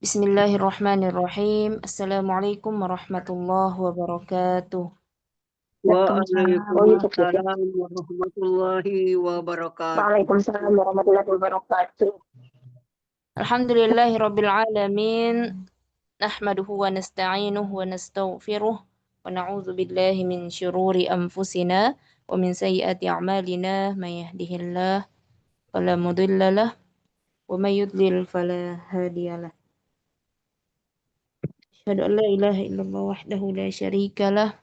Bismillahirrahmanirrahim. Assalamualaikum warahmatullahi wabarakatuh. Waalaikumsalam warahmatullahi wabarakatuh. Waalaikumsalam warahmatullahi wabarakatuh. Alhamdulillahirabbil alamin. Nahmaduhu wa nasta'inuhu wa nastaghfiruh wa na'udzu billahi min syururi anfusina wa min sayyiati a'malina may yahdihillahu fala mudhillalah wa may yudlil fala hadiyalah. Asyhadu an la ilaha illallah wahdahu la syarikalah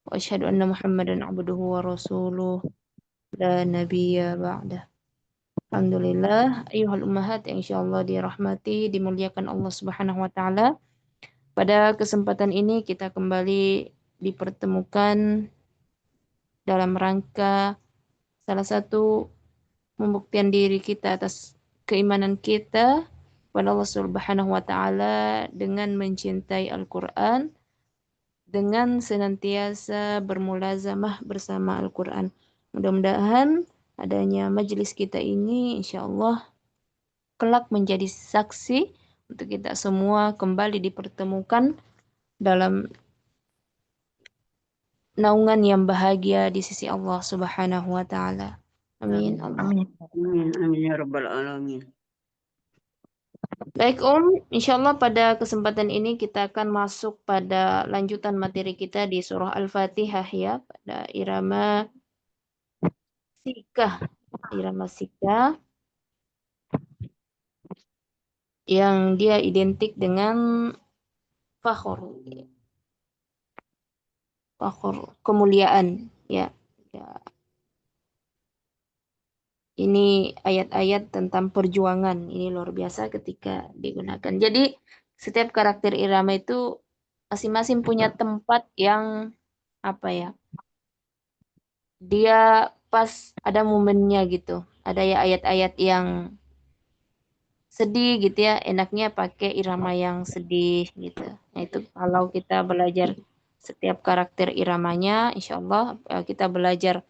wa asyhadu anna Muhammadan 'abduhu wa rasuluh la nabiyya ba'dah. Alhamdulillah, ayuhal ummahat yang insyaallah dirahmati, dimuliakan Allah Subhanahu wa taala. Pada kesempatan ini kita kembali dipertemukan dalam rangka salah satu pembuktian diri kita atas keimanan kita kepada Allah Subhanahu wa taala dengan mencintai Al-Qur'an, dengan senantiasa bermulazamah bersama Al-Qur'an. Mudah-mudahan adanya majelis kita ini insyaallah kelak menjadi saksi untuk kita semua kembali dipertemukan dalam naungan yang bahagia di sisi Allah Subhanahu wa taala. Amin. Amin ya rabbal alamin. Baik insyaallah pada kesempatan ini kita akan masuk pada lanjutan materi kita di surah Al-Fatihah ya, pada irama sikah yang dia identik dengan fakhur, kemuliaan ya. Ini ayat-ayat tentang perjuangan, ini luar biasa ketika digunakan. Jadi setiap karakter irama itu masing-masing punya tempat yang dia pas ada momennya gitu. Ada ya ayat-ayat yang sedih gitu ya, enaknya pakai irama yang sedih gitu. Nah itu kalau kita belajar setiap karakter iramanya, insyaallah kita belajar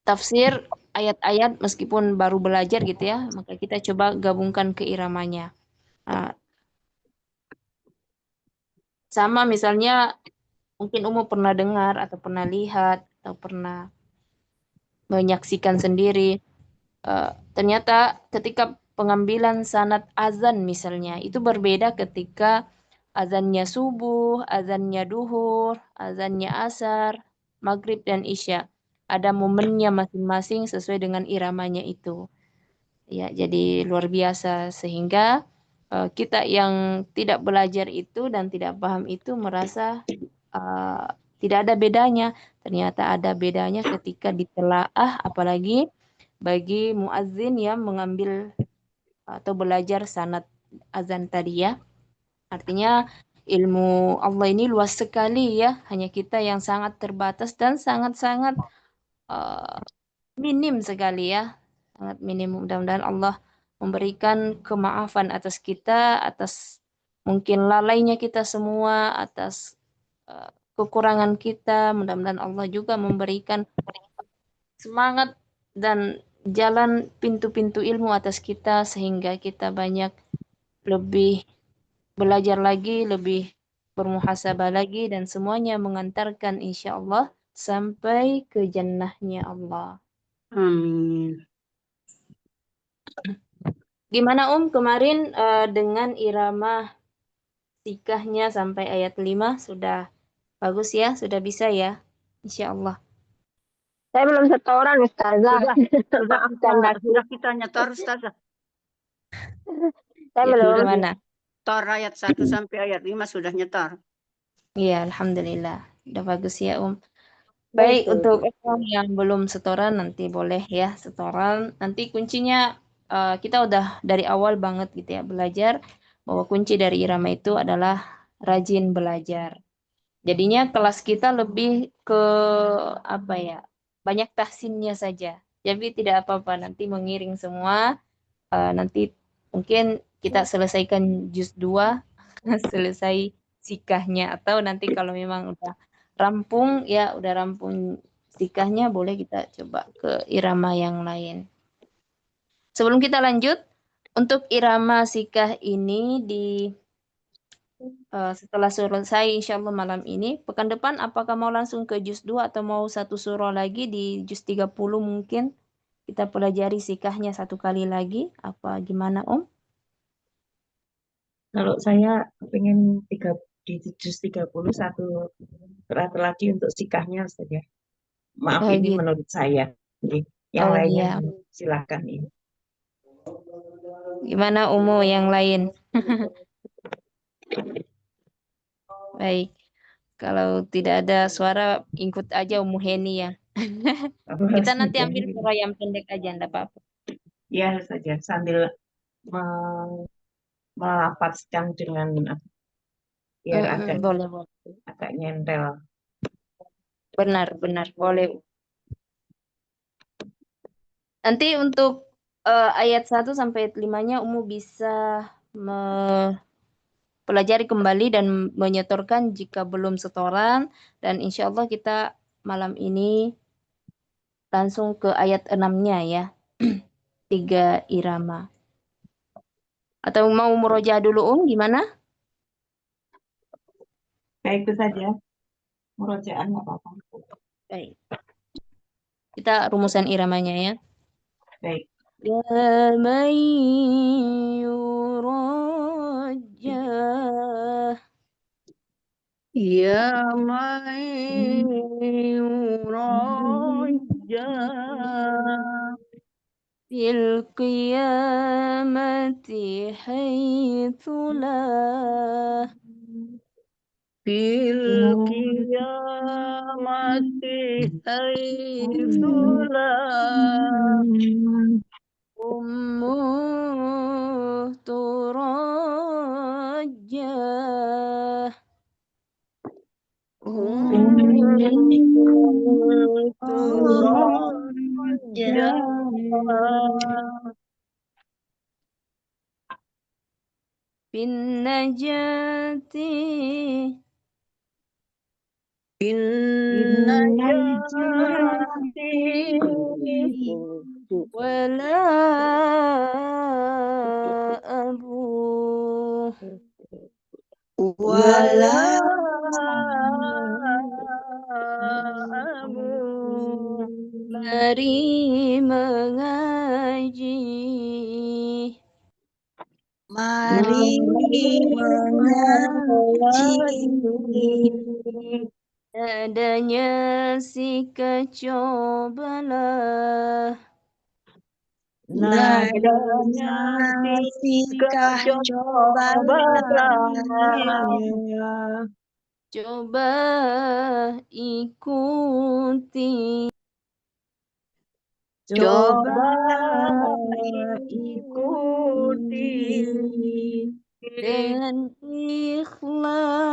tafsir ayat-ayat meskipun baru belajar gitu ya, maka kita coba gabungkan ke iramanya. Nah, sama misalnya mungkin pernah dengar atau pernah lihat atau pernah menyaksikan sendiri. Ternyata ketika pengambilan sanad azan misalnya itu berbeda ketika azannya subuh, azannya duhur, azannya asar, maghrib dan isya. Ada momennya masing-masing sesuai dengan iramanya itu. Ya, jadi luar biasa sehingga kita yang tidak belajar itu dan tidak paham itu merasa tidak ada bedanya. Ternyata ada bedanya ketika ditelaah, apalagi bagi muazzin yang mengambil atau belajar sanad azan tadi ya. Artinya ilmu Allah ini luas sekali ya. Hanya kita yang sangat terbatas dan sangat-sangat minim sekali ya. Sangat minim. Mudah-mudahan Allah memberikan kemaafan atas kita, atas mungkin lalainya kita semua, atas kekurangan kita. Mudah-mudahan Allah juga memberikan semangat dan jalan pintu-pintu ilmu atas kita sehingga kita banyak lebih belajar lagi, lebih bermuhasabah lagi dan semuanya mengantarkan insya Allah sampai ke jannahnya Allah. Amin. Gimana kemarin dengan irama sikahnya sampai ayat 5 sudah bagus ya, sudah bisa ya, insya Allah. Saya belum setoran Ustazah. Sudah kita nyetor Ustazah. Saya Ya, belum. Gimana? Nyetor ayat 1 sampai ayat 5 sudah nyetor. Iya, alhamdulillah. Udah bagus ya, Baik, untuk yang belum setoran nanti boleh ya setoran. Nanti kuncinya kita udah dari awal banget gitu ya belajar bahwa kunci dari irama itu adalah rajin belajar. Jadinya kelas kita lebih ke banyak tahsinnya saja. Jadi tidak apa-apa nanti mengiring semua. Nanti mungkin kita selesaikan juz 2 selesai sikahnya atau nanti kalau memang udah rampung sikahnya boleh kita coba ke irama yang lain. Sebelum kita lanjut, Untuk irama sikah ini setelah selesai insya Allah malam ini, pekan depan apakah mau langsung ke juz 2 atau mau satu surah lagi di juz 30 mungkin? Kita pelajari sikahnya satu kali lagi, apa gimana Om? Kalau saya pengen di juz 30 satu surat lagi untuk sikahnya saja. Maaf, Oh ini gitu. menurut saya. Jadi, yang Oh lainnya iya. silakan ini. Gimana Umu yang lain? Baik. Kalau tidak ada suara, ikut aja Umu Heni ya. Kita nanti ambil suara yang pendek aja, enggak apa-apa. Ya saja sambil melafazkan dengan biar Boleh, boleh. agak nyentel. Benar, boleh. Nanti untuk ayat 1 sampai ayat 5-nya Umu bisa pelajari kembali dan menyetorkan jika belum setoran, dan insya Allah kita malam ini langsung ke ayat 6-nya ya. 3 irama. Atau mau murojaah dulu gimana? Itu saja. Murojaah nggak apa-apa. Baik. Kita rumusan iramanya ya. Baik. Ya man yurajjah. Ya man yurajjah fil qiyamati haitsu la fil qiyamati haitsu la ummu turajjah. bin najati wala abu wala abu mari mengaji adanya sikap cobalah nadanya sikap cobalah coba ikuti coba ikuti dengan ikhlas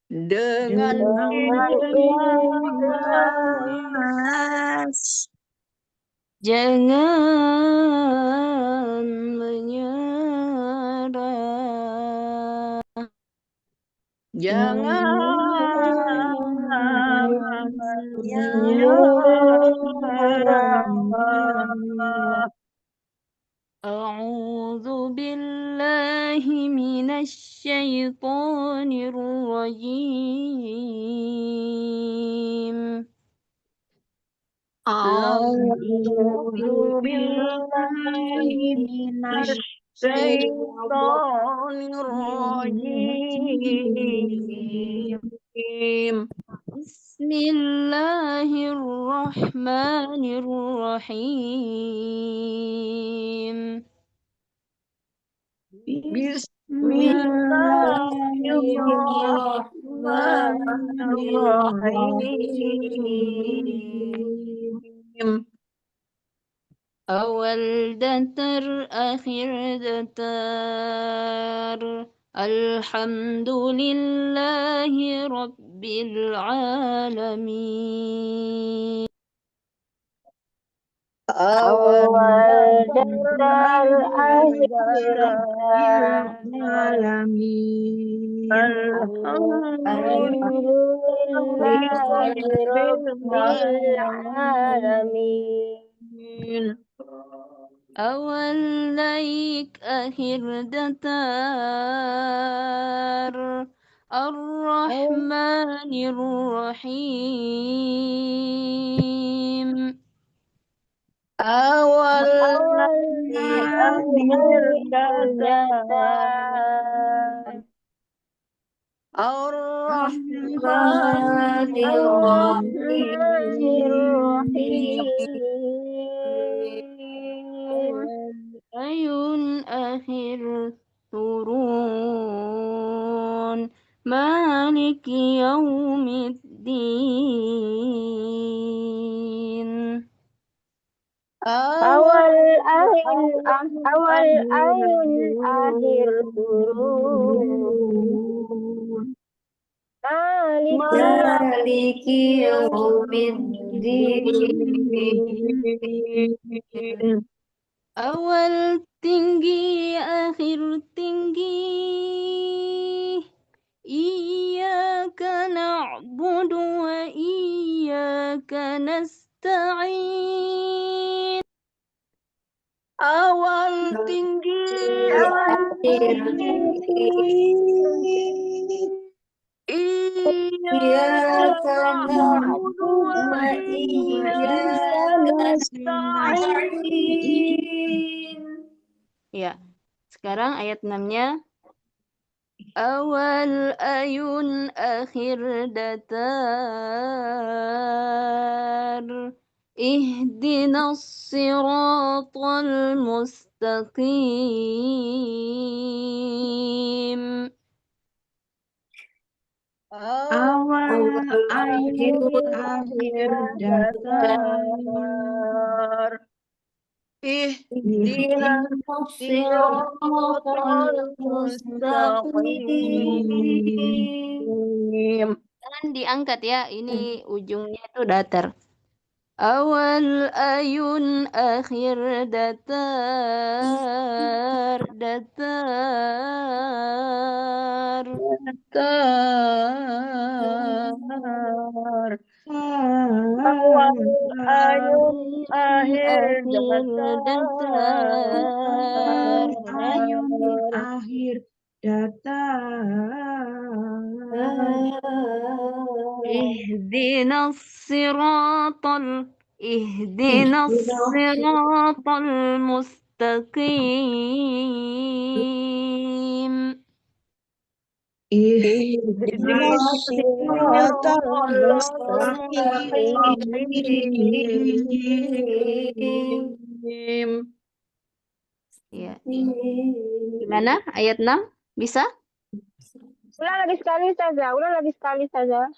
dengan ikhlas jangan menyerah jangan menyerah. أعوذ بالله من الشيطان الرجيم A'udzu billahi minasy syaithanir rajim. Bismillahirrahmanirrahim. Bismillahirrahmanirrahim. Awal datar, akhir datar. Alhamdulillahi Rabbil Alamin. Awal dan akhir Alamin. Alhamdulillahi Rabbil Alamin. awal naik akhir datar, Ar-Rahmanir Rahim. Awal akhir datar. Ar-Rahmanir-Rahim. Ayun akhir turun, Maliki yaumiddin. Awal ayun akhir turun. Maliki yaumiddin. Awal tinggi, akhir tinggi. Iyyaka na'budu wa iyyaka nasta'in. Awal tinggi, akhir tinggi. Iyyaka na'budu wa iyyaka nasta'in. Ya, sekarang ayat 6-nya. Awal ayun akhir datar, Ihdinas siratal mustaqim. Awal ayun akhir datar. Ihdinas siratal mustaqim. Jangan diangkat ya, ini ujungnya itu datar. Awal ayun akhir datar, datar. Datar. Awal ayun akhir datar. Ayun akhir datar. Ihdinas siratal mustaqim. Ihdinas siratal mustaqim. Ya. Gimana? Ayat 6? Bisa? Ulang lagi sekali saja.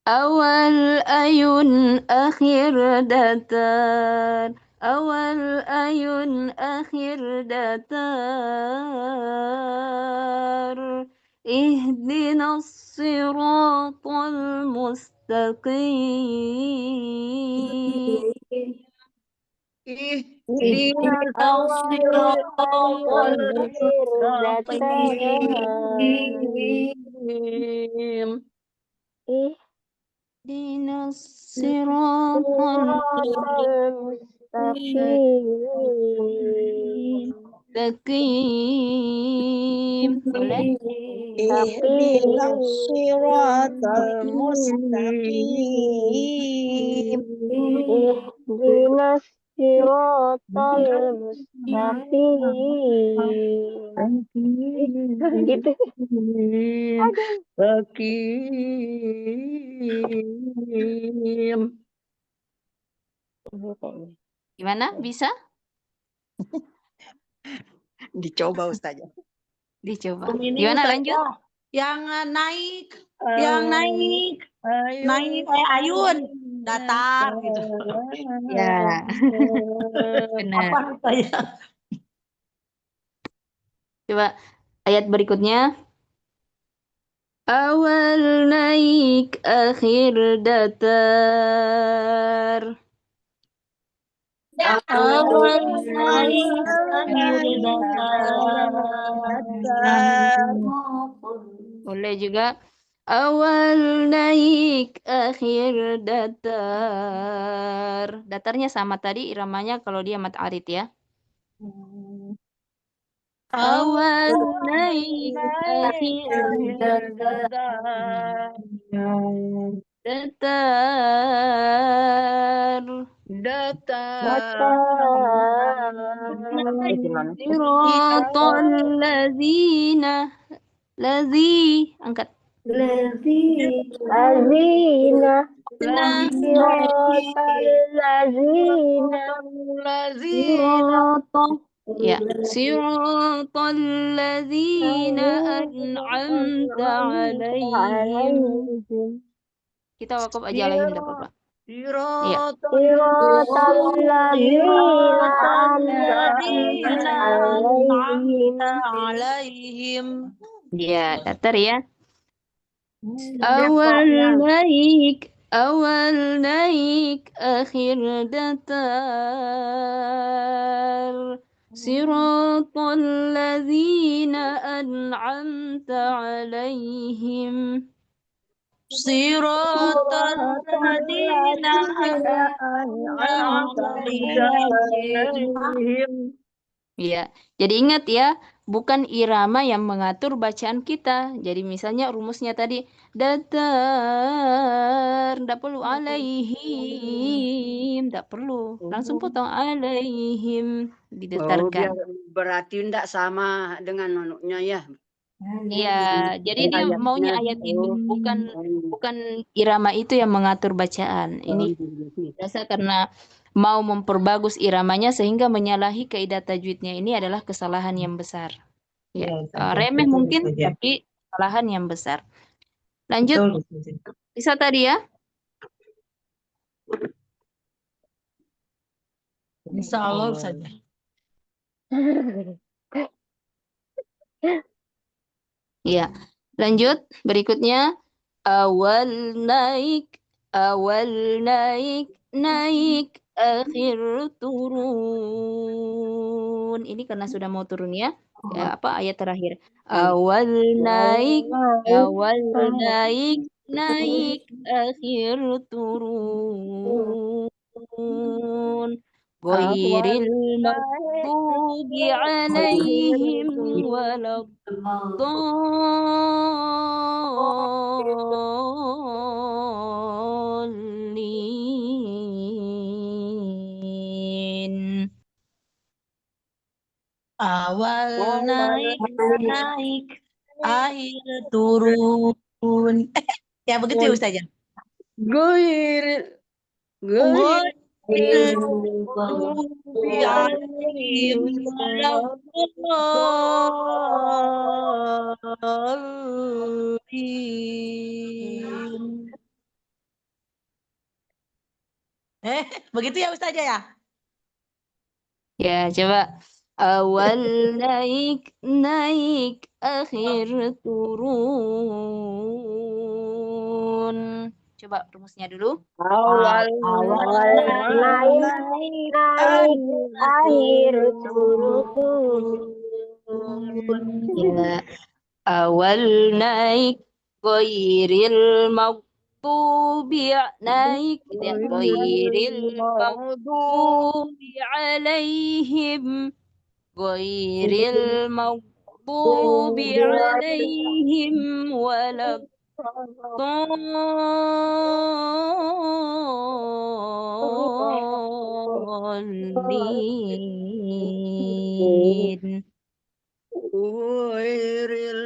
Awal ayun akhir datar, awal ayun akhir datar, Ihdinas siratal mustaqim. Ihdinas siratal mustaqim. Ihdinas siratal mustaqim. Boleh? Ihdinas siratal mustaqim. Ihdinas siratal mustaqim. Gitu. Mustaqim. Gimana? Bisa? Dicoba Ustazah. Dicoba. Ini Gimana Ustazah, lanjut? Yang naik kayak ayun, datar gitu. Ya. Benar. Apa Ustazah? Coba ayat berikutnya. Awal naik akhir datar. Awal naik akhir datar. Boleh juga Awal naik, akhir datar. Datarnya sama tadi, iramanya kalau dia mat arid ya. Awal naik, akhir datar. Siratal ladzina. Angkat. Lazina siratal lazina Siratal. Ya, siratal ladzina an'amta alaihim. Kita wakaf aja alaihim enggak apa-apa. Iya. siratal lazina an'amta alaihim. Ya, datar ya. Awal naik, akhir datar. Siratal ladzina an'amta alaihim. Siratal ladzina an'amta alaihim. Ya, jadi ingat ya, bukan irama yang mengatur bacaan kita. Jadi misalnya rumusnya tadi datar, tidak perlu alaihim, tidak perlu, langsung potong alaihim, didatarkan. Berarti tidak sama dengan anunya ya. Iya, jadi dia maunya ayat ini, bukan irama itu yang mengatur bacaan. Ini biasa karena mau memperbagus iramanya sehingga menyalahi kaidah tajwidnya. Ini adalah kesalahan yang besar. Ya, remeh mungkin, tapi kesalahan yang besar. Lanjut, bisa tadi ya? Insya Allah saja. Ya, lanjut. Berikutnya, awal naik, naik, akhir turun. Ini karena sudah mau turun ya. Apa ayat terakhir? Awal naik, akhir turun. Ghairil maghdubi alaihim waladdallin. Awal naik, akhir turun. Ya begitu ya Ustazah. Goir Maghdubi alaihim waladdallin. Begitu ya Ustazah ya? Ya, coba. Awal naik, akhir turun. Coba rumusnya dulu. awal naik akhir turun. Ya, awal naik, ghairil maghdubi naik, gitu ya. Ghairil maghdubi alaihim, ghairil maghdubi alaihim waladdallin. Ghairil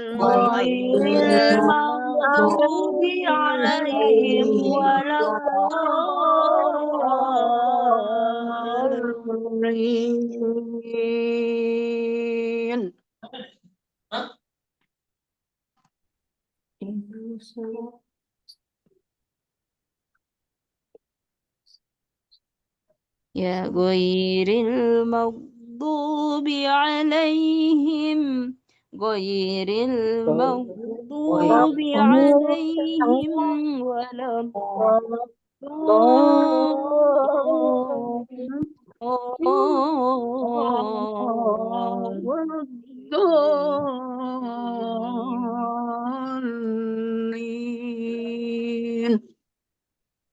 maghdubi alaihim waladdallin. Ya, ghairil maghdubi alaihim, ghairil maghdubi alaihim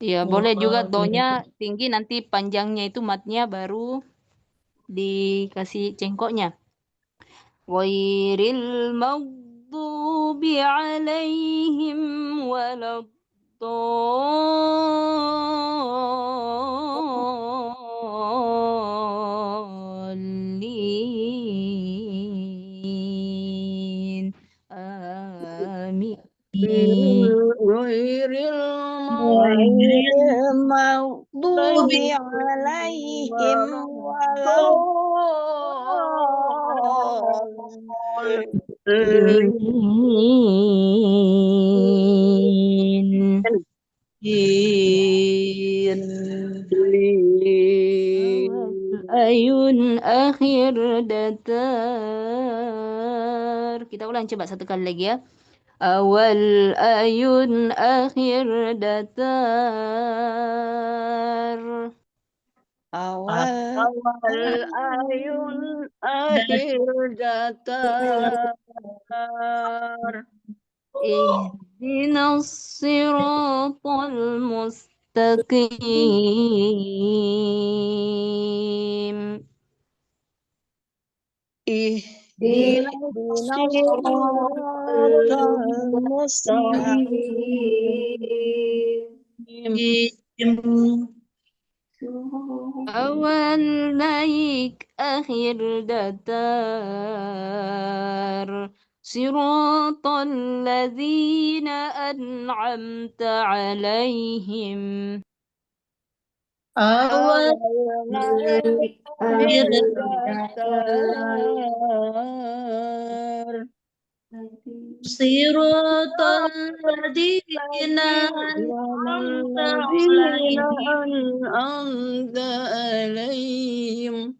Ya, boleh juga donya tinggi, nanti panjangnya itu matnya baru dikasih cengkoknya. Ghairil maghdubi alaihim waladdallin. Amin. غير المغضوب عليهم ولا Ayun akhir datar. Kita ulang coba satu kali lagi ya. Awal ayun akhir datar. awal awal ayun akhir datar Ihdinas siratal mustaqim. ihdinas siratal mustaqim Awal naik akhir datar. Siratal ladzina an'amta alaihim. awal naik akhir datar Siratal ladzina an'amta الذين alaihim. أنعمت عليهم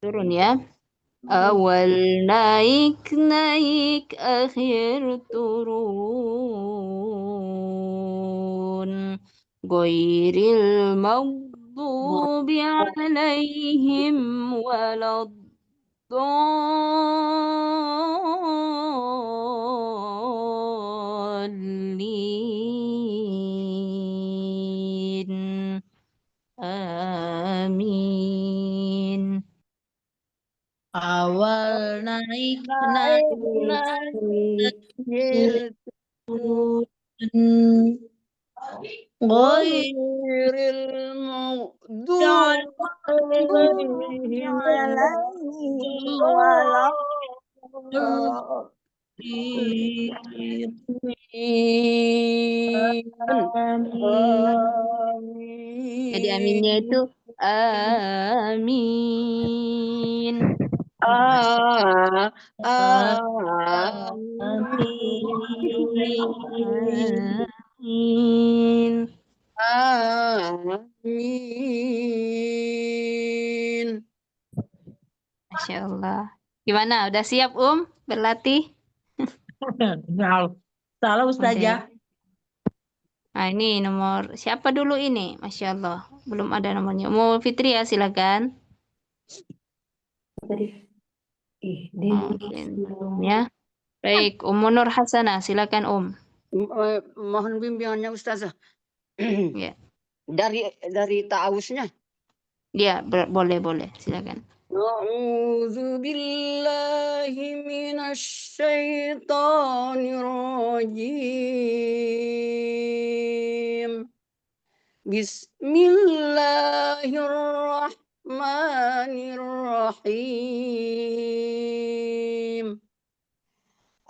Turun ya. Awal naik akhir turun. Ghairil maghdubi alaihim waladdallin. Amin. Awal naik naik غير المغضوب عليهم ولا الضالين Jadi aminnya itu amin. Amin. Amin. Masya Allah. Gimana? Udah siap berlatih? Salah Udah. Ustazah. Nah ini nomor siapa dulu ini? Masya Allah. Belum ada nomornya. Mau Fitri ya silakan. Mungkin belum ya. Baik, Nur Hasanah, silakan Mohon bimbingannya Ustazah. Ya, Dari ta'awusnya. dia boleh, silakan. A'udzu billahi minasyaitonir rajim. Bismillahirrahmanirrahim.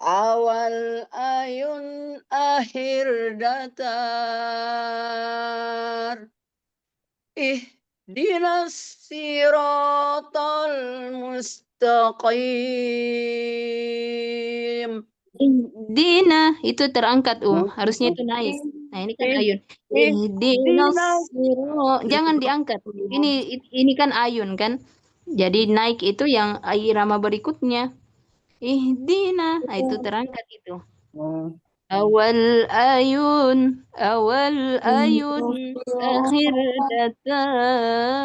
Awal ayun akhir datar. Ihdinas siratal mustaqim. Dina itu terangkat harusnya itu naik. Nah ini kan ayun. Ihdinas Jangan diangkat. Ini kan ayun kan. Jadi naik itu yang irama berikutnya. Ihdina, nah itu terangkat itu. Awal ayun akhir datar.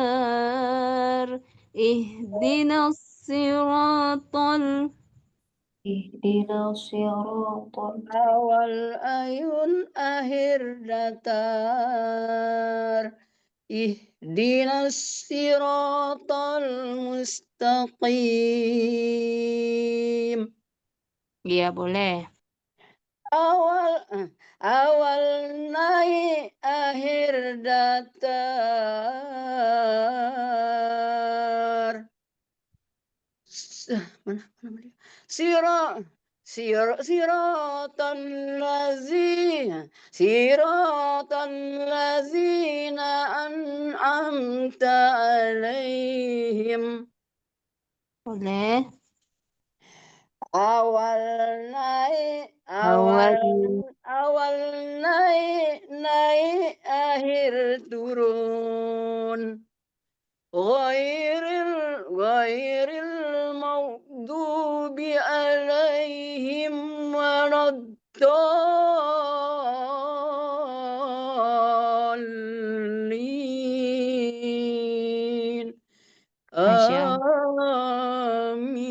Ihdinas siratal ihdinas siratal awal ayun akhir datar. Ihdinas siratal mustaqim. Iya, boleh. Awal naik akhir datar. Mana dia? Siratan lazina an'amta alaihim. Boleh. Awal naik akhir turun. Ghairil maghdubi alaihim waladdallin. Masya Allah. Amin.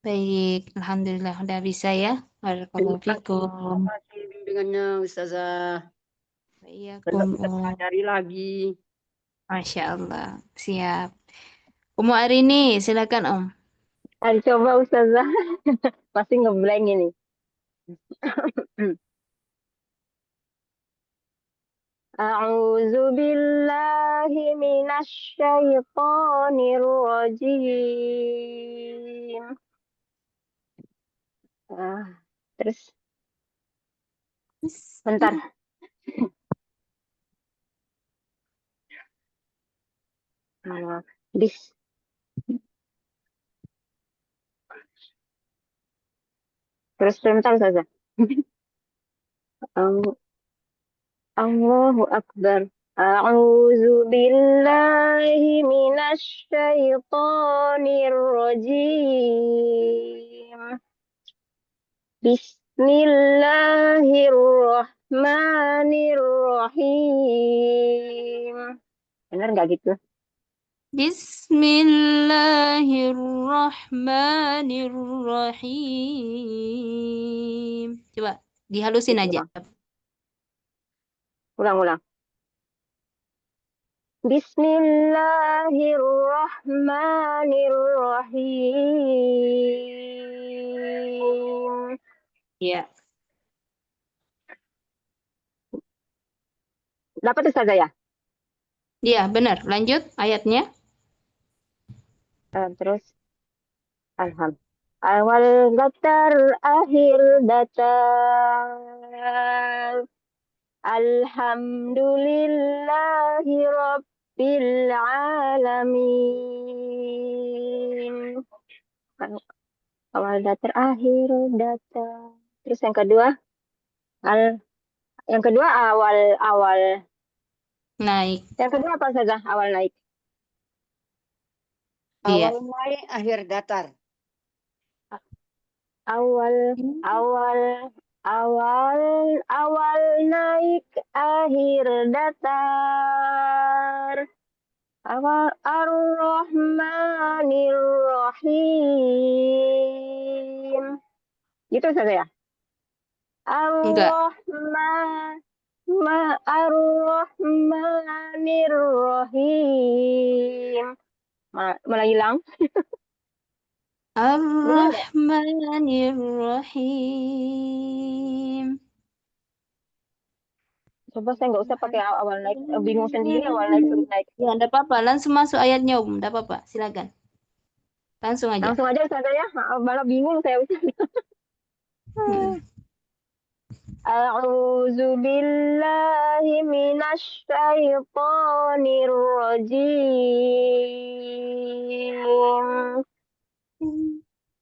Baik, alhamdulillah udah bisa ya. Barakallahu fikum. Terima kasih bimbingannya Ustazah. Iya, Besok kita pelajari lagi. Masya Allah. Siap. Umu Arini, silakan Om. Ayo coba Ustazah. Pasti ngeblank ini. A'udzu billahi minasy syaithanir rajim. Terus bentar. Bis. Terus bentar saja. Allahu Akbar. A'udzu billahi minasy syaithanir rajim. Bismillahirrahmanirrahim. Benar nggak gitu? Bismillahirrahmanirrahim. Coba dihalusin aja. Ulang. Bismillahirrahmanirrahim. Iya. Dapat Ustazah ya? Iya, benar. Lanjut ayatnya. Terus alhamdulillah. Awal datar, akhir datar. Alhamdulillahi Rabbil Alamin. Awal datar, akhir datar. Terus yang kedua, awal. Naik. Yang kedua apa saja? Awal naik. Iya. Awal naik akhir datar. Awal naik akhir datar. Awal ar-Rahmanir-Rahim. Gitu saja ya? Enggak. Ar-Rahmanir-Rahim. Malah hilang. Ar-Rahmanir-Rahim. Coba saya nggak usah pakai awal naik. Bingung sendiri awal naik turun naik. Ya, enggak apa-apa. Langsung masuk ayatnya, Om. Enggak apa-apa. Silakan. Langsung aja. Langsung aja Ustazah ya. Malah bingung saya. A'udzu billahi minasy syaithanir rajim.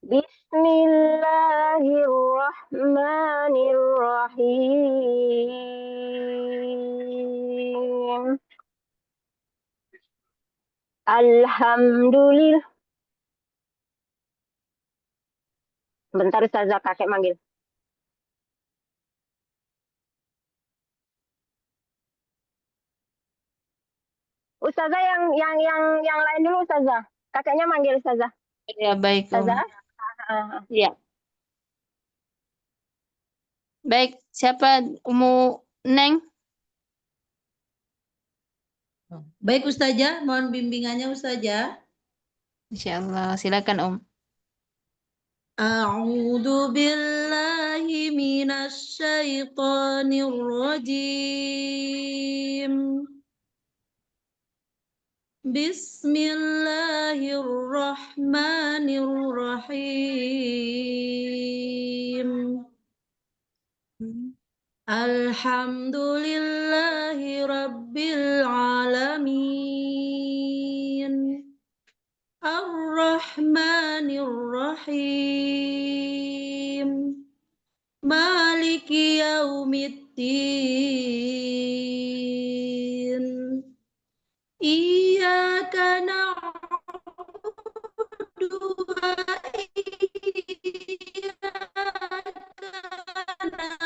Bismillahirrahmanirrahim. Alhamdulillah. Bentar Ustazah, kakek manggil. Ustazah yang lain dulu Ustazah. Kakeknya manggil Ustazah. Ya, baik, Ustazah. Ya. Baik, siapa Umu Neng? Baik Ustazah, mohon bimbingannya Ustazah. Insyaallah, silakan Om. A'udzu billahi minasy syaithanir rajim. Bismillahirrahmanirrahim. Alhamdulillahi rabbil alamin. Ar-Rahmanir-Rahim. Maliki yaumiddin. Iyyaka na'budu wa iyyaka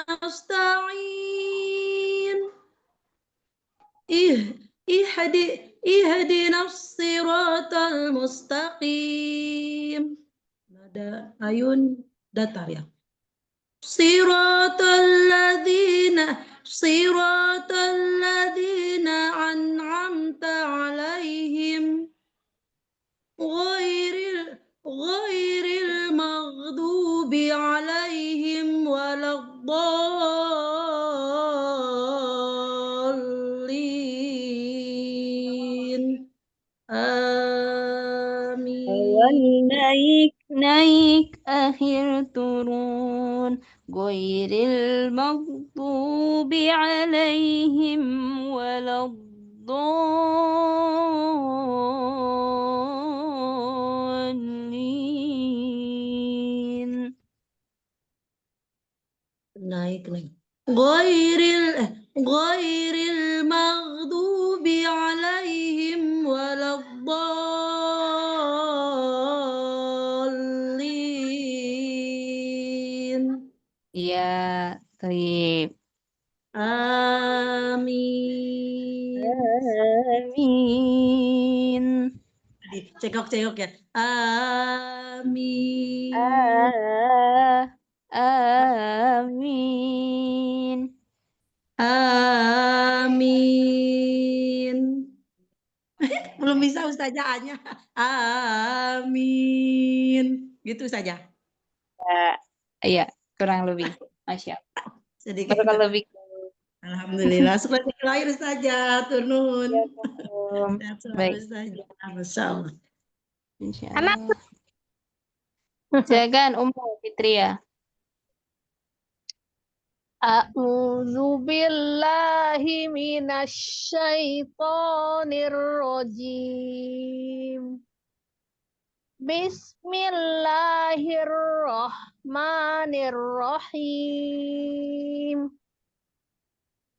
nasta'in. Ihdinas siratal mustaqim. Nada ayun datar ya. Siratal ladzina an'amta alaihim ghairil maghdubi alaihim waladdallin. Awal Amin. naik, akhir turun. Ghairil maghdubi alaihim waladdallin. Naik. Ghairil maghdubi alaihim waladdallin. Ya, baik. Amin. Amin. Cekok ya. Amin. Amin. Amin. Belum bisa Ustazahnya. Amin. Gitu saja. Iya, kurang lebih. Masya Allah. Sedikit. Barakallahu fikum. Alhamdulillah. Sukses lahir Ustazah. Turun. Ya, Om. Sehat selalu Baik, Ustazah. Masya Allah. insyaallah. Silakan Ummu Fitria. A'udzu billahi minasy syaithanir rajim. Bismillahirrahmanirrahim.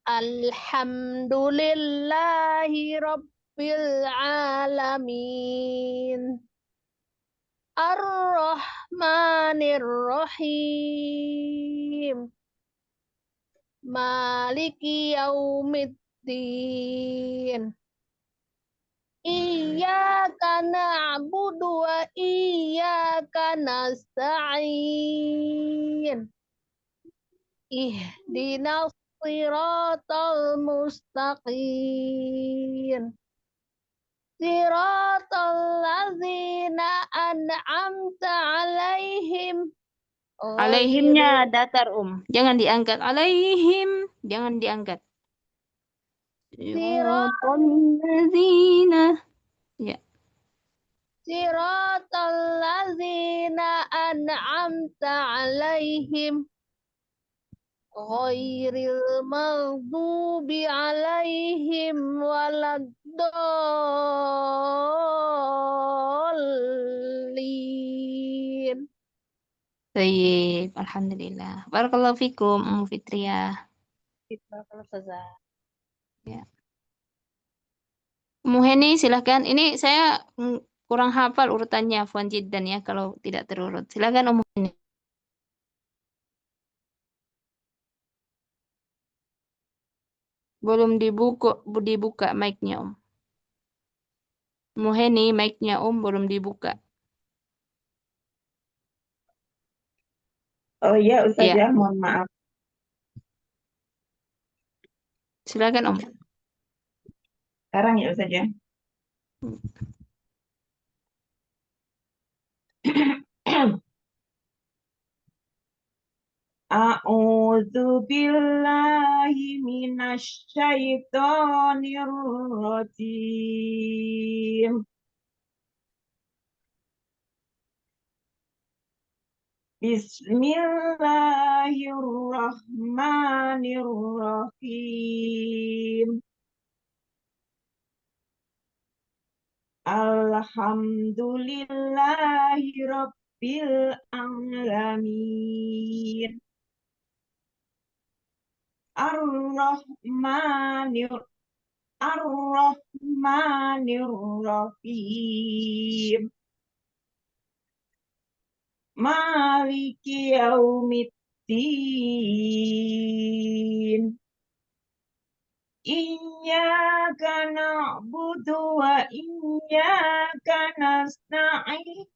Alhamdulillahi rabbil alamin. Ar-Rahmanir-Rahim. Maliki yaumiddin. Iyyaka na'budu wa iyyaka nasta'in. Ihdinas siratal mustaqim. Siratal ladzina an'amta alaihim. Alaihimnya datar Jangan diangkat. Alaihim. Jangan diangkat. Siratal ladzina. Ya. Siratal ladzina an'amta alaihim. Ghairil maghdubi alaihim waladdallin. Baik, alhamdulillah. Barakallahu fikum, Ummu Fitria. Barakallahu Ustazah. Ya. Ummu Heni, silahkan. Ini saya kurang hafal urutannya, Afwan Jiddan ya, kalau tidak terurut. Silahkan Ummu Heni. Belum dibuka mic-nya, Om. Ummu Heni, mic-nya belum dibuka. Oh iya, Iya, Ustazah, mohon maaf. silakan Om. Sekarang ya, Ustazah. A'udzu billahi minasyaitonir rajim. Bismillahirrahmanirrahim. Alhamdulillahi rabbil alamin. Ar-Rahmanir Ar-Rahmanirrahim. Maliki yaumiddin. Iyyaka na'budu wa iyyaka nasta'in.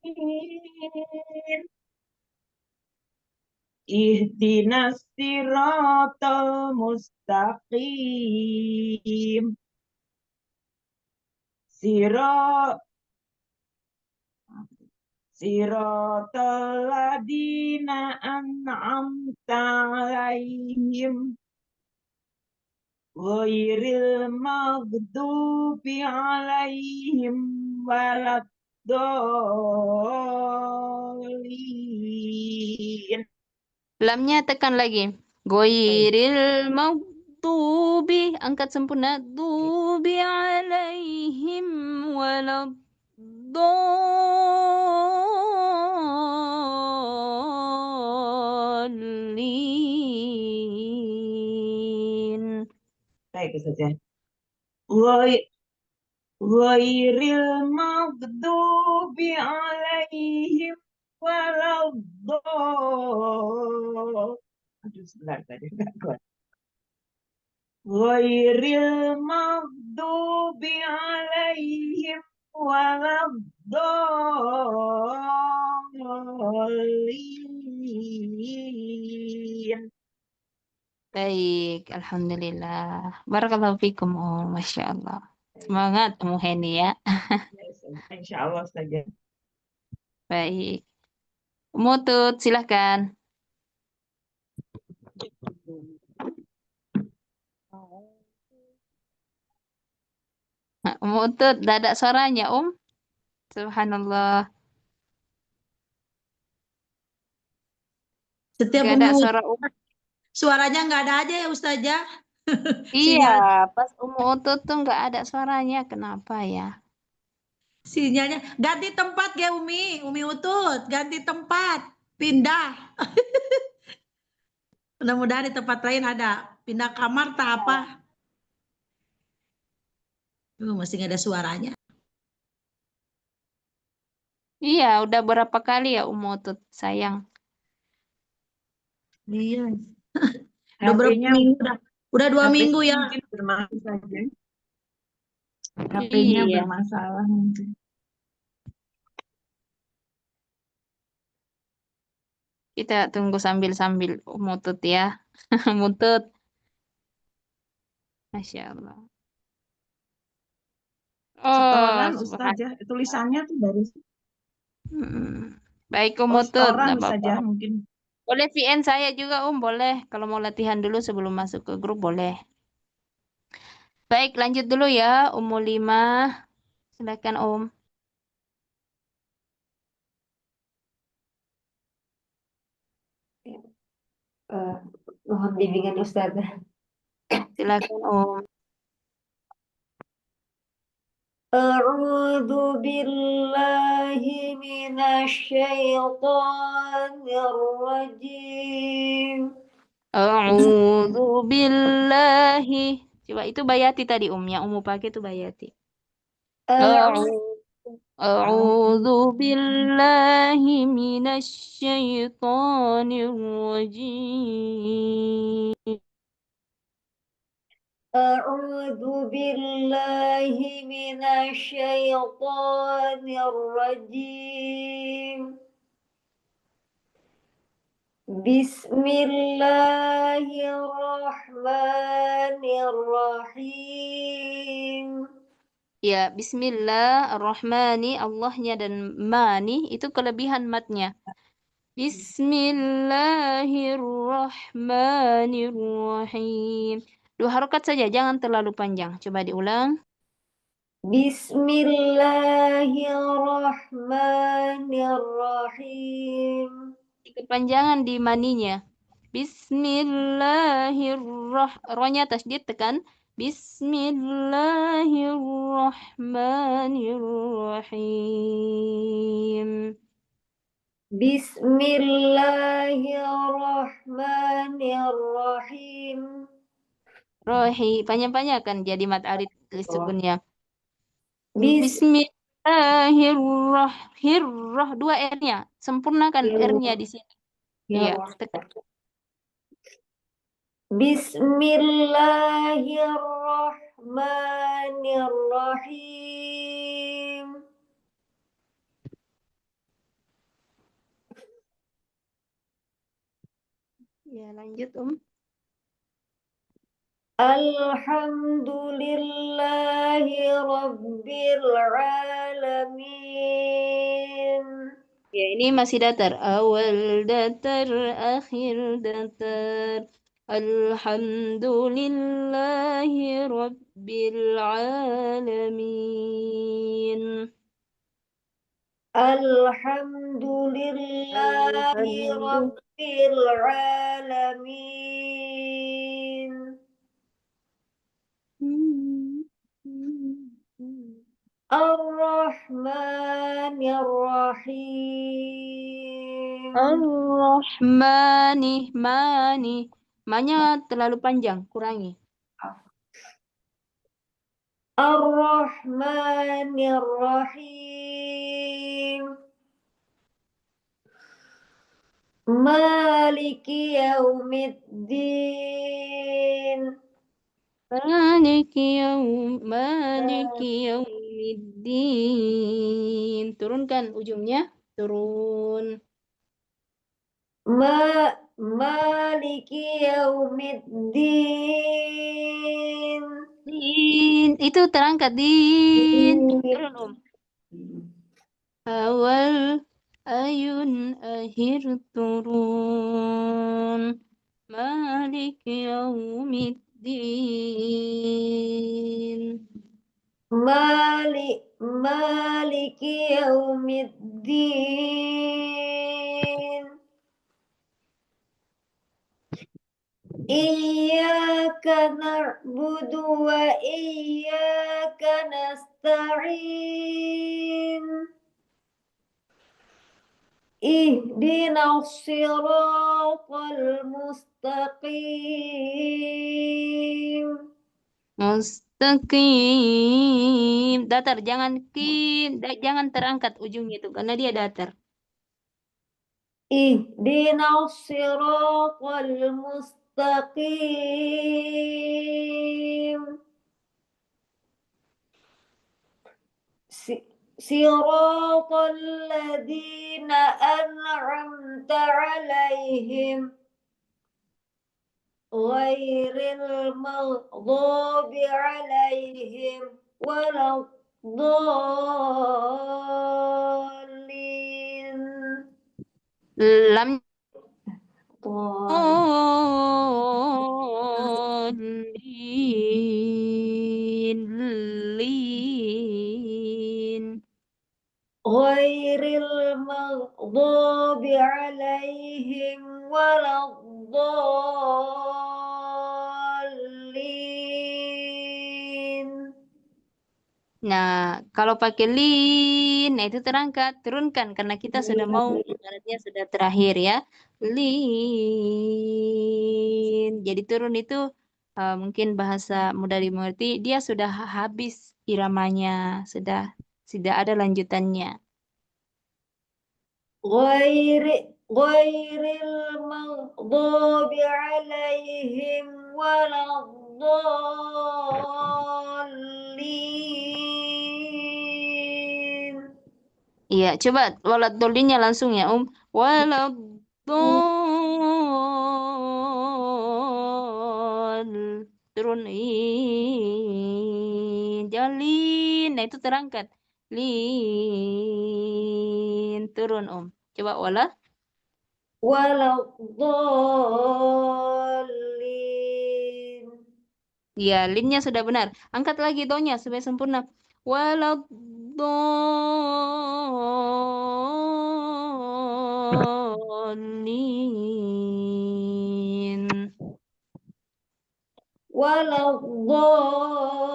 Ihdinas siratal mustaqim. Siratal ladina an'amta alaihim. Ghairil maghdubi alaihim waladdallin. Lamnya tekan lagi. Ghairil maghdubi, angkat sempurna. Dubi alaihim waladdallin. Baik, Ustazah. Ghairil maghdubi alaihim waladdallin. Aduh, sebentar tadi enggak kuat. Ghairil maghdubi alaihim waladdallin. Baik, alhamdulillah. Barakallahu fikum, oh, masya Allah. Semangat, Umu Heni ya. Insya Allah saja. Baik. Umu Tut, silahkan. Nah, Umu Tut, tidak ada suaranya, Subhanallah. Setiap Gak ada Umi suara suaranya nggak ada aja ya Ustazah. Iya, Sinyal pas Umu Tut tuh nggak ada suaranya. Kenapa ya? sinyalnya ganti tempat ya Umi Utut, ganti tempat, pindah. Mudah-mudahan di tempat lain ada. Pindah kamar tak apa. Masih nggak ada suaranya. Iya, udah berapa kali ya Umu Tut, sayang. Iya. Udah berapa HP-nya minggu udah 2 minggu ya. mungkin bermasalah saja. HP-nya Iya, bermasalah mungkin. kita tunggu sambil-sambil Umu Tut ya. Umu Tut, Masya Allah. Oh, Setoran subhanallah. Ustazah, tulisannya tuh dari Baik Umu Tut, setoran nggak apa-apa. Ustazah mungkin. Boleh VN saya juga boleh. Kalau mau latihan dulu sebelum masuk ke grup boleh. Baik, lanjut dulu ya, Ummu Lima. Silakan Om. Mohon bimbingan Ustazah. Silakan Om. A'udzu billahi minasyaitonir rajim. A'udzu billahi. Coba itu Bayati tadi Om. Yang Ummu pakai itu Bayati. A'udzu billahi minasyaitonir rajim. A'udzu billahi minasyaitonir rajim. Bismillahirrahmanirrahim. Ya, Bismillahirrahmani, Allahnya dan mani itu kelebihan matnya. Bismillahirrahmanirrahim. 2 harokat saja, jangan terlalu panjang. Coba diulang. Bismillahirrahmanirrahim. Kepanjangan di maninya. Rohnya tasdid tekan. Bismillahirrahmanirrahim. Bismillahirrahmanirrahim. Panjang-panjang kan jadi mat arid sukunnya. Bis Bismillahirrahmanirrahim. 2 R-nya. Sempurnakan R-nya di sini. Iya, tekan. Bismillahirrahmanirrahim. Ya, lanjut, Alhamdulillahi Rabbil Alamin. Ya, ini masih datar. Awal datar, akhir datar. Alhamdulillahi Rabbil Alamin. Alhamdulillahi Rabbil Alamin. Ar-Rahmanir-Rahim. Ar-Rahmani, mani. Manya terlalu panjang, kurangi. Ar-Rahmanir-Rahim. Maliki Yaumiddin. Maliki yaumiddin. Turunkan ujungnya. Turun. Maliki Yaumiddin. Itu terangkat din. Turun, Awal, ayun, akhir, turun. Malik yaumiddin. Maliki Yaumiddin. Iyyaka na'budu wa iyyaka nasta'in. Ihdinas siratal mustaqim. Mustaqim. Datar, jangan jangan terangkat ujungnya itu karena dia datar. Ihdinas siratal mustaqim. Siratal ladzina an'amta 'alaihim ghairil maghdubi 'alaihim waladdallin. Lam lin. Ghairil maghdubi 'alaihim waladdallin. Nah, kalau pakai lin, nah itu terangkat, turunkan karena kita sudah mau ibaratnya sudah terakhir ya. Lin. Jadi turun itu mungkin bahasa mudah dimengerti, dia sudah habis iramanya, sudah ada lanjutannya. Ghairil maghdubi 'alaihim waladdallin. Iya, coba waladdolinnya langsung ya, Waladdallin. turun lin, jangan lin, nah itu terangkat lin, turun coba wala. ولا الضالين. Ya, linnya sudah benar. Angkat lagi donya supaya sempurna. Waladhdallin. ولا الضالين.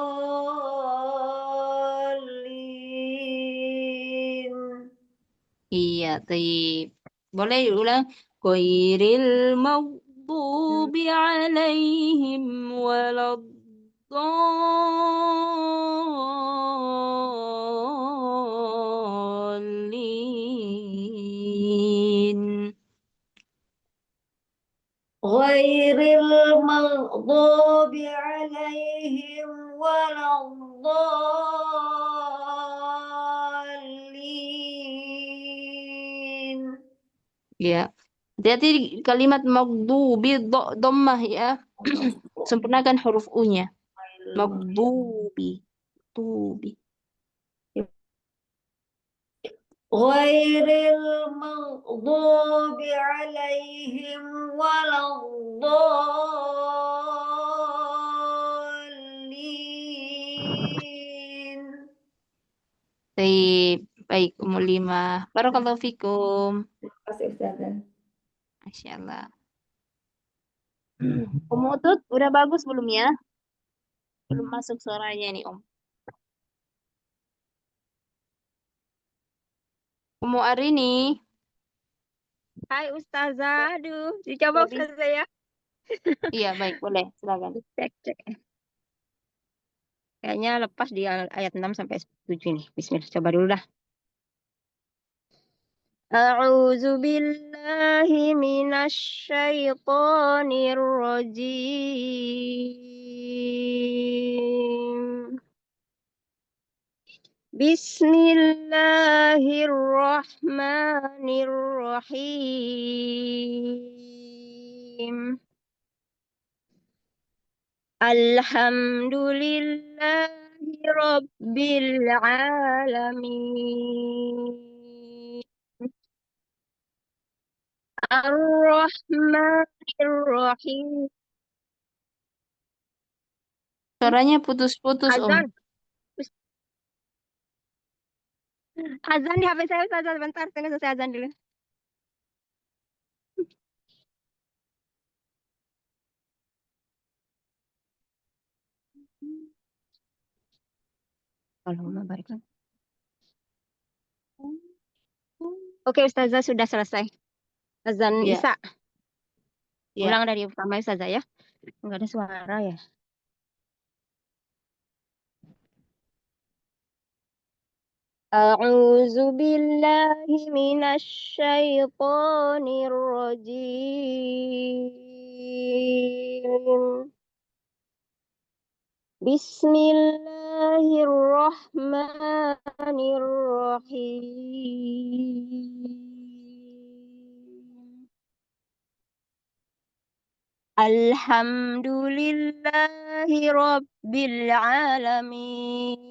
Iya, taib. Boleh ulang. Ghairil maghdubi alaihim waladdallin. غير المغضوب عليهم ولا الضالين. Ya. Hati-hati di kalimat maghdubi dhammah ya. Sempurnakan huruf U-nya. Maghdubi. Tubi. غير المغضوب عليهم ولا الضالين. Baik, baik Ummu Lima. Barakallahu fikum. Kasih Ustazah. Masya Allah. Ummu Utut, udah bagus belum ya? Belum masuk suaranya nih, Om. Ummu Arini. Hai Ustazah, aduh, dicoba Lebih. Ustazah ya. Iya, baik, boleh. Silakan. Cek. Kayaknya lepas di ayat 6 sampai 7 nih. Bismillah, coba dulu dah. A'udzu billahi minasy syaithanir rajim. Bismillahirrahmanirrahim. Alhamdulillahi rabbil alamin. Ar-Rahmanir-Rahim. Suaranya putus-putus, Om. Azan. Azan di HP saya Ustazah, bentar, tunggu selesai azan dulu. Allahumma barik lana. Oke Ustazah, sudah selesai. Azan Ya. Isya. Ya. Ulang dari pertama Ustazah ya. Enggak ada suara ya. A'udzu billahi minasy syaithanir rajim. Bismillahirrahmanirrahim. Alhamdulillahi rabbil alamin.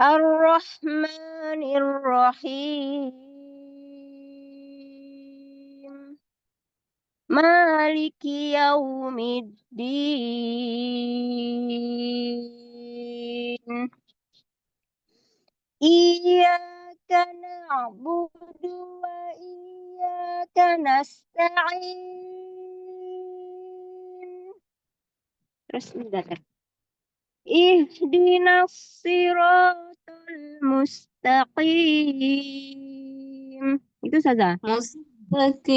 Ar-Rahmanir-Rahim. Maliki yaumiddin. Iyyaka na'budu wa iyyaka nasta'in. Terus mendadak. Ihdinas siratal mustaqim. Itu saja. Mustaqim.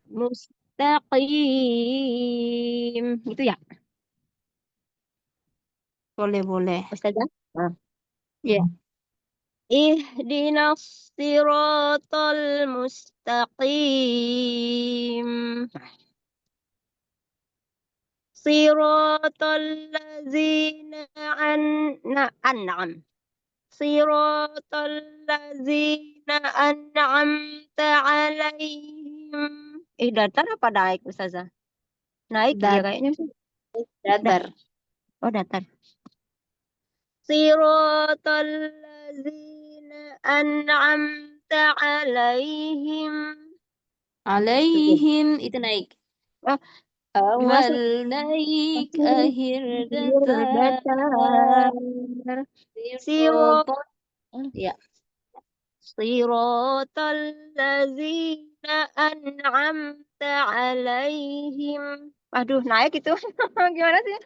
Mustaqim. Itu ya, Boleh. Ustazah? Nah. Ya. Ihdinas siratal mustaqim. Siratal ladzina an'am. Siratal ladzina an'amta alaihim alaihim. Datar apa naik Ustazah? Naik ya kayaknya sih. Datar. Oh, datar. Siratal ladzina an'amta alaihim. Alaihim itu naik. Oh, gimana Awal sih? naik, akhir datar. Datar. Siratal. Ya. Siratal ladzina an'amta alaihim. Aduh, naik itu. Gimana sih?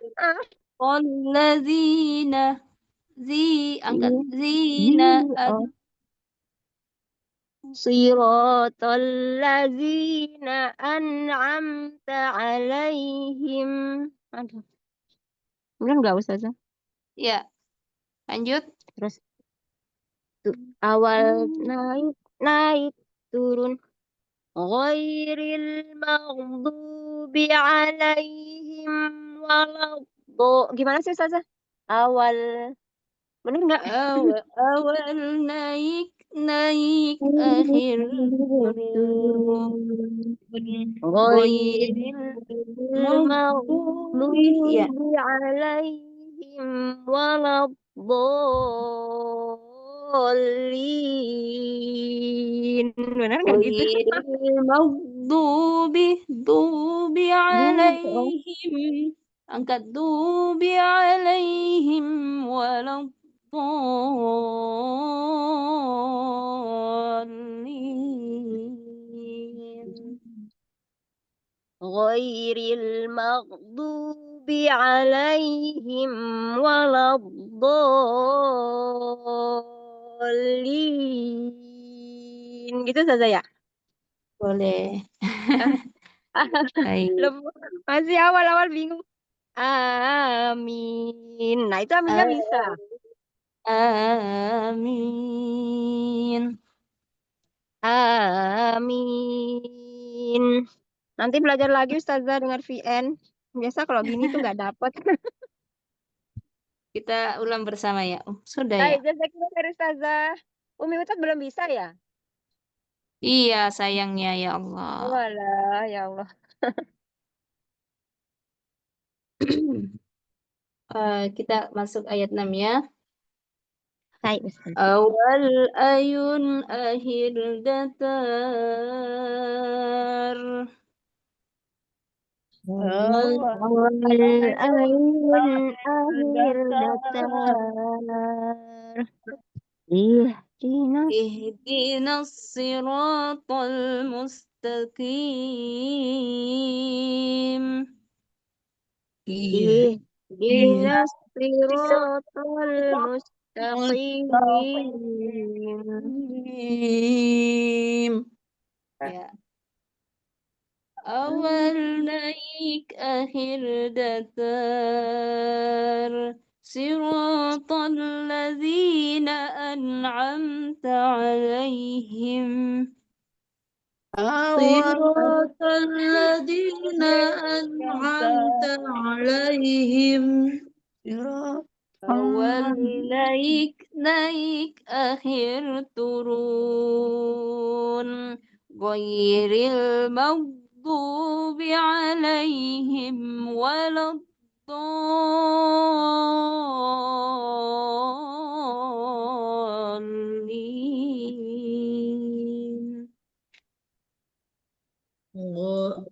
Walladzina. Angkat zina. Oh. Siratal ladzina an'amta alaihim. Aduh. Bener nggak Ustazah? Ya. Lanjut. Terus awal naik turun. Ghairil maghdubi alaihim waladhdallin. Gimana sih Ustazah? Awal bener nggak? Awal naik, akhir turun. Ghairil Maghdubi. Ya. maghdubi alaihim waladhdallin. Bener nggak gitu? Ghairil maghdubi alaihim. Angkat dubi alaihim waladdallin. Ghairil maghdubi alaihim waladdallin. Gitu saja ya? Boleh. Baik. Masih awal-awal bingung. Amin. Nah, itu aminnya bisa. Amin. Amin. Nanti belajar lagi Ustazah dengar VN. Biasa kalau gini tuh nggak dapet. Kita ulang bersama ya. Sudah ya? Baik, jazakillah khair Ustazah. Umi Utat belum bisa ya? Iya, sayangnya ya Allah. Walah, ya Allah. Kita masuk ayat 6 ya. Baik, Ustazah. Awal ayun akhir datar. Awal ayun akhir datar. Ihdinas siratal mustaqim. Ihdinas siratal mustaqim. Ya. Awal naik, akhir datar. Siratal ladzina an'amta alaihim. Siratal ladzina an'amta alaihim. Awal naik, akhir turun. Ghairil maghdubi alaihim waladdallin.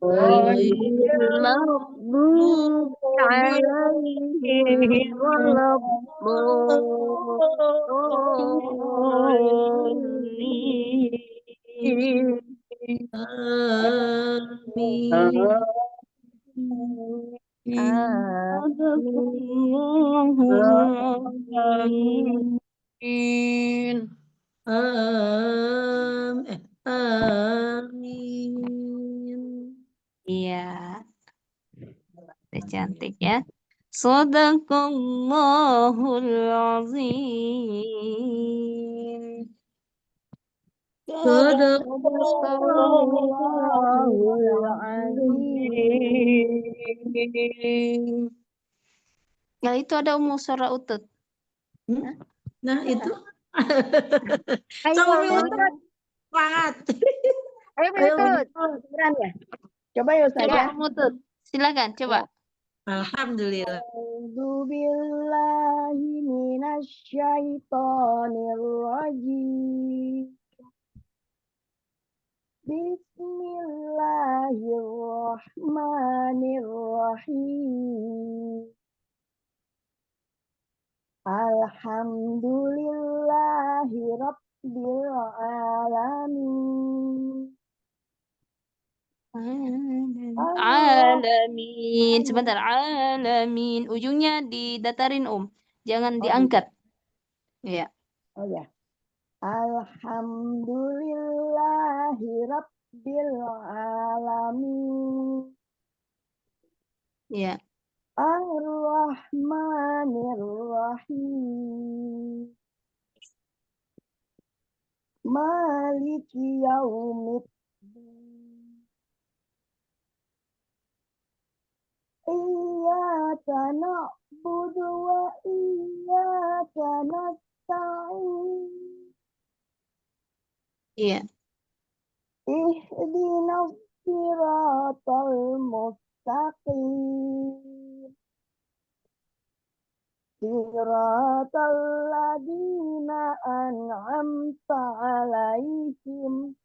Ghairil maghdubi alaihim waladdallin. Amin. Iya. Cantik ya. Shadaqallahul azim. Sadaqallahul azim. Ya itu ada Syara Utut. Nah itu. Ayo, Sama Umi Utat. Semangat. Ayo Ayo, Butut. Butut. Beneran ya? Coba ya Ustaz Coba ya. Mutut. Silakan, coba. Alhamdulillah. A'udzu billahi minasyaitonir rajim. Bismillahirrahmanirrahim. Alhamdulillahi rabbil alamin. Alamin. Sebentar. Alamin. Ujungnya didatarin, Jangan Oh, diangkat. Iya. Oh ya. Alhamdulillahi rabbil alamin. Iya. Ar-Rahmanir-Rahim. Maliki yaumiddin. Iyyaka na'budu wa iyyaka nasta'in. Iya. Ihdinas siratal mustaqim. Siratal ladzina an'amta 'alaihim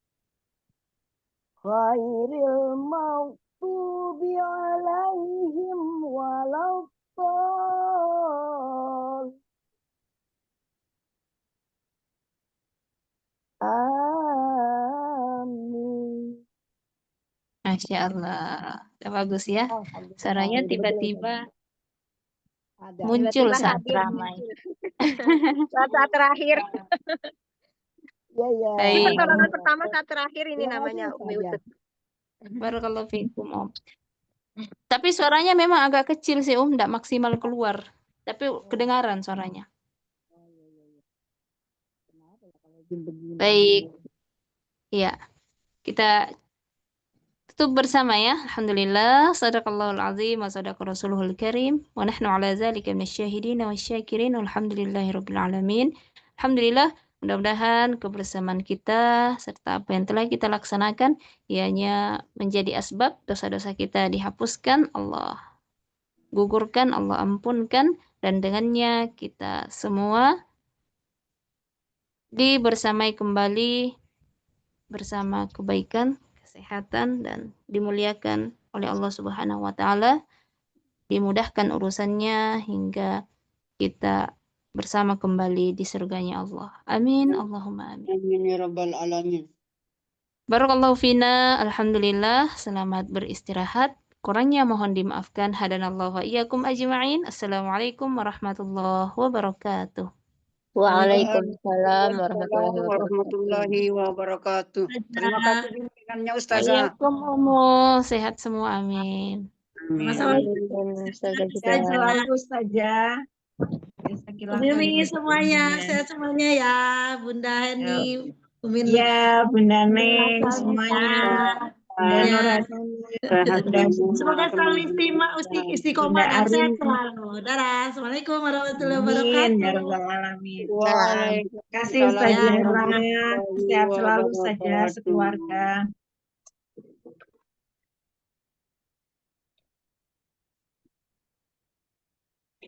ghairil maghdubi 'alaihim waladdallin. Amin. Masya Allah. Bagus ya. Alhamdulillah. Suaranya Betul, betul, tiba-tiba ada. muncul Tiba-tiba saat hadir ramai. saat terakhir. Ya, ya. Ini Baik. pertolongan pertama saat terakhir ini Terima namanya kasih, Umi Ustazah. Utut. Barakallahu fiikum, Tapi suaranya memang agak kecil sih, Enggak maksimal keluar. Tapi kedengaran suaranya. Kenapa ya kalau jam begini? Baik. Iya. Kita tutup bersama ya. Alhamdulillah. Sadaqallahul azim wa sadaqa rasuluhul karim. Wa nahnu ala zalika minasyahidin wa syakirin. Walhamdulillahi rabbil alamin. Alhamdulillah. Mudah-mudahan kebersamaan kita serta apa yang telah kita laksanakan ianya menjadi asbab dosa-dosa kita dihapuskan, Allah gugurkan, Allah ampunkan, dan dengannya kita semua dibersamai kembali bersama kebaikan, kesehatan, dan dimuliakan oleh Allah Subhanahu wa Ta'ala, dimudahkan urusannya hingga kita bersama kembali di surganya Allah. Amin. Allahumma amin. Amin ya rabbal alamin. Barakallahu fina. Alhamdulillah. Selamat beristirahat. Kurangnya mohon dimaafkan. Hadanallahu wa iyyakum ajma'in. Assalamualaikum warahmatullahi wabarakatuh. Waalaikumsalam warahmatullahi wabarakatuh. Warahmatullahi wabarakatuh. Terima kasih bimbingannya Ustazah. Waalaikum sehat semua. Amin. Amin. Dan Ustazah juga. Sehat selalu Ustazah. Umi semuanya, sehat semuanya ya, Bunda Heni, Umi Ya, Bunda Neng, Nurhasani, semuanya. ya. Bunda Nurhasani, Semoga selalu istiqomah dan sehat selalu. Dadah. Assalamualaikum warahmatullahi Amin, ya wabarakatuh. Rabbal Alamin. Waalaikumsalam Terima kasih Ustazah. warahmatullahi Sehat selalu wabarakatuh. saja sekeluarga.